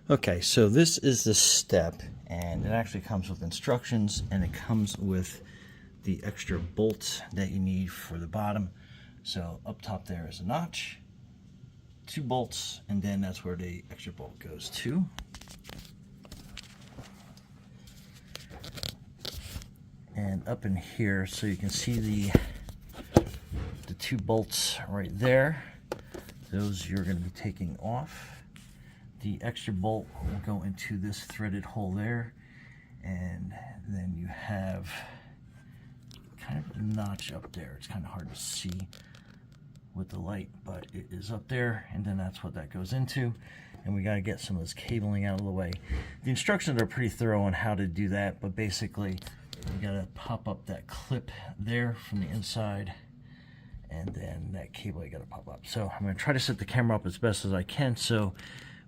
Okay, so this is the step, and it actually comes with instructions, and it comes with the extra bolts that you need for the bottom. So up top there is a notch, 2 bolts, and then that's where the extra bolt goes to. And up in here, so you can see the 2 bolts right there. Those you're going to be taking off. The extra bolt will go into this threaded hole there, and then you have kind of a notch up there. It's kind of hard to see with the light, but it is up there, and then that's what that goes into. And we got to get some of this cabling out of the way. The instructions are pretty thorough on how to do that, but basically you got to pop up that clip there from the inside, and then that cable you got to pop up. So I'm going to try to set the camera up as best as I can so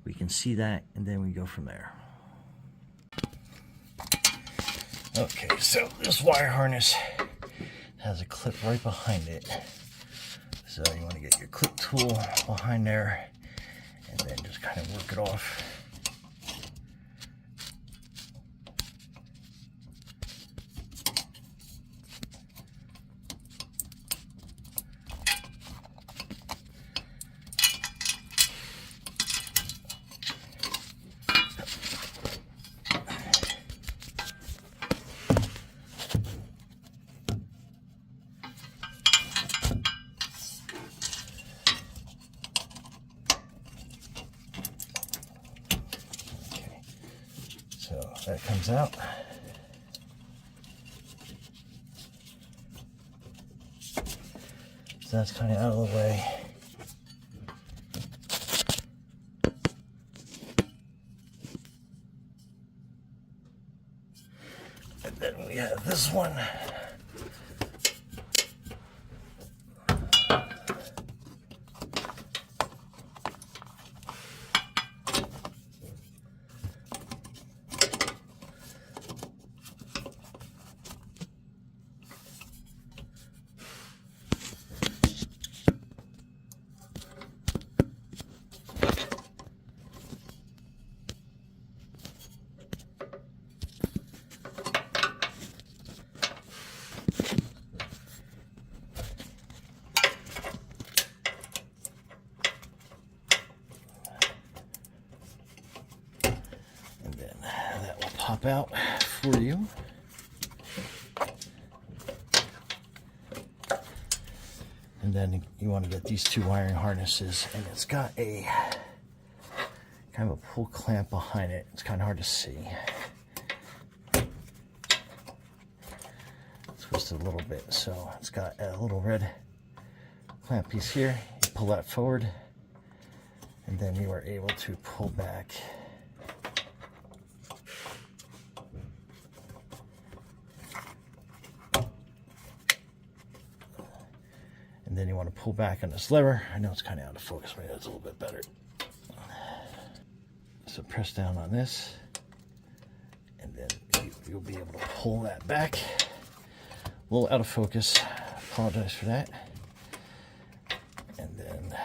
we can see that, and then we go from there. Okay, so this wire harness has a clip right behind it. So you want to get your clip tool behind there and then just kind of work it off. So that comes out. So that's kind of out of the way. And then we have this one. Pop out for you. And then you want to get these 2 wiring harnesses, and it's got a kind of a pull clamp behind it. It's kind of hard to see. Twist it a little bit. So it's got a little red clamp piece here. You pull that forward, and then you are able to pull back. And then you want to pull back on this lever. I know it's kind of out of focus, maybe that's a little bit better. So press down on this, and then you'll be able to pull that back. A little out of focus, apologize for that. And then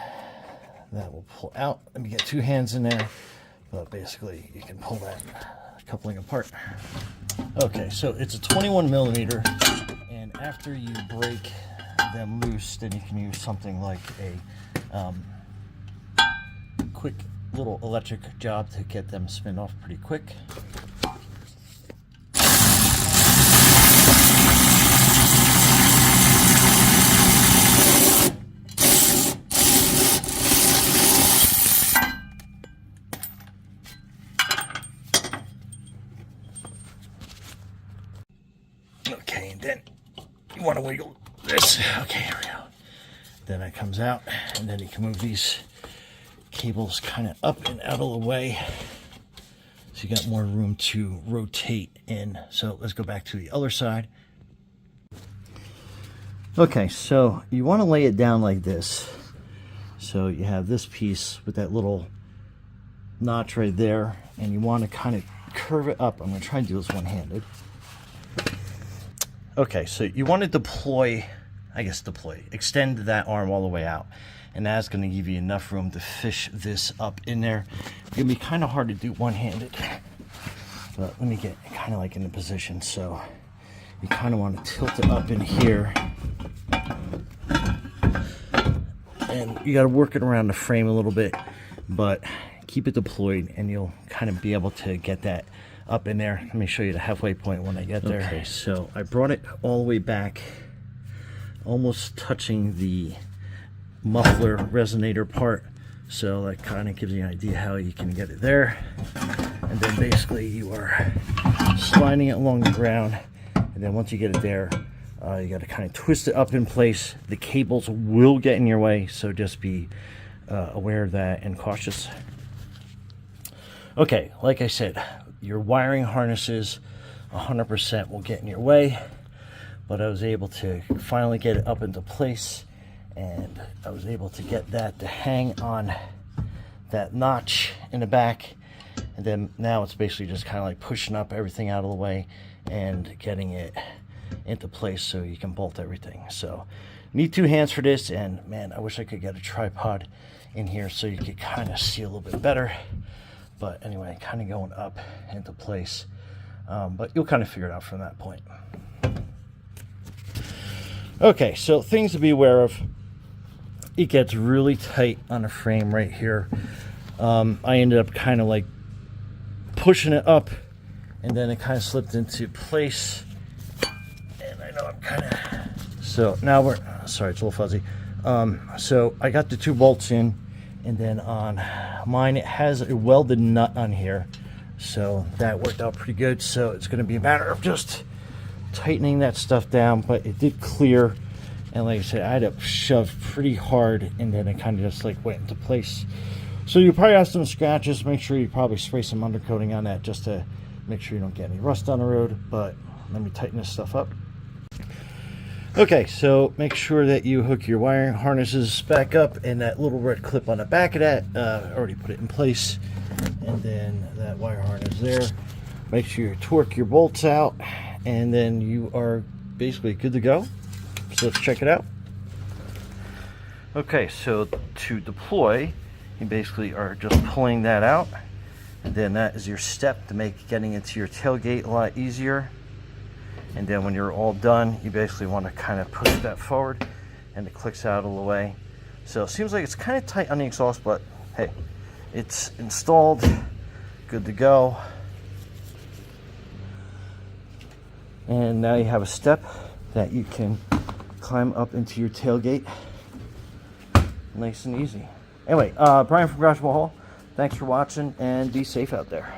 that will pull out. Let me get 2 hands in there, but basically you can pull that coupling apart. Okay, so it's a 21 millimeter, and after you break them loose, then you can use something like a quick little electric job to get them spin off pretty quick. Okay, and then you want to wiggle this. Okay, here we go. Then it comes out, and then you can move these cables kind of up and out of the way, so you got more room to rotate in. So let's go back to the other side. Okay, so you want to lay it down like this. So you have this piece with that little notch right there, and you want to kind of curve it up. I'm going to try and do this one-handed. Okay, so you want to extend that arm all the way out. and that's going to give you enough room to fish this up in there. It's going to be kind of hard to do one-handed, but let me get kind of like in the position. So you kind of want to tilt it up in here, and you got to work it around the frame a little bit, but keep it deployed and you'll kind of be able to get that up in there. Let me show you the halfway point when I get there. Okay, so I brought it all the way back, almost touching the muffler resonator part, so that kind of gives you an idea how you can get it there. And then basically you are sliding it along the ground, and then once you get it there, you got to kind of twist it up in place. The cables will get in your way, so just be aware of that and cautious. Okay, like I said, your wiring harnesses 100% will get in your way, but I was able to finally get it up into place, and I was able to get that to hang on that notch in the back. And then now it's basically just kind of like pushing up everything out of the way and getting it into place so you can bolt everything. So need 2 hands for this, and man, I wish I could get a tripod in here so you could kind of see a little bit better. But anyway, kind of going up into place, but you'll kind of figure it out from that point. Okay, so things to be aware of. It gets really tight on the frame right here. I ended up kind of like pushing it up, and then it kind of slipped into place. And I know I'm kind of, so now we're, sorry, it's a little fuzzy. So I got the 2 bolts in, and then on mine it has a welded nut on here, so that worked out pretty good. So it's going to be a matter of just tightening that stuff down, but it did clear. And like I said, I had to shove pretty hard, and then it kind of just like went into place. So you probably have some scratches. Make sure you probably spray some undercoating on that just to make sure you don't get any rust on the road. But let me tighten this stuff up. Okay, so make sure that you hook your wiring harnesses back up, and that little red clip on the back of that, already put it in place. And then that wire harness there. Make sure you torque your bolts out, and then you are basically good to go. So let's check it out. Okay, so to deploy, you basically are just pulling that out, and then that is your step to make getting into your tailgate a lot easier. And then when you're all done, you basically want to kind of push that forward, and it clicks out of the way. So it seems like it's kind of tight on the exhaust, but hey, it's installed, good to go. And now you have a step that you can climb up into your tailgate nice and easy. Anyway, Brian from Garage Hall, thanks for watching, and be safe out there.